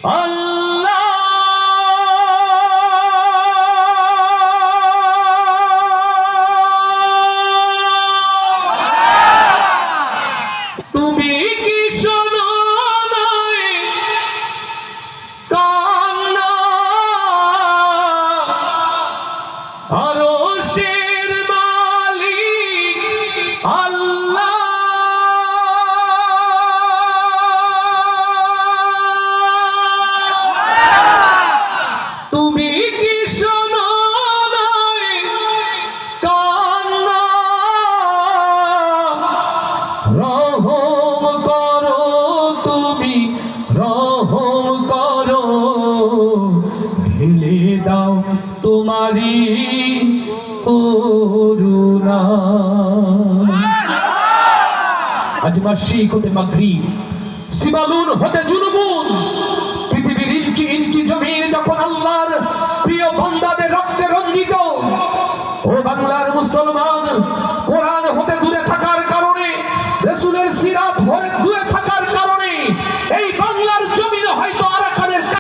আল্লাহ তুমি কি শোনো নাই কান্না আরশের মালিক আল্লাহ তুমি কি শোনো নাই কান্না রহম করো তুমি রহম করো ঢেলে দাও তোমারি করুণা আজ মাসিক হতে মাগরিব সিবালুন হতে জুনুবুন পৃথিবীর ইঞ্চি ইঞ্চি জমিন যখন আল্লাহর প্রিয় বান্দাদের রক্তে রঞ্জিত ও বাংলার মুসলমান কোরআন হতে দূরে থাকার কারণে রাসূলের সিরাত হতে দূরে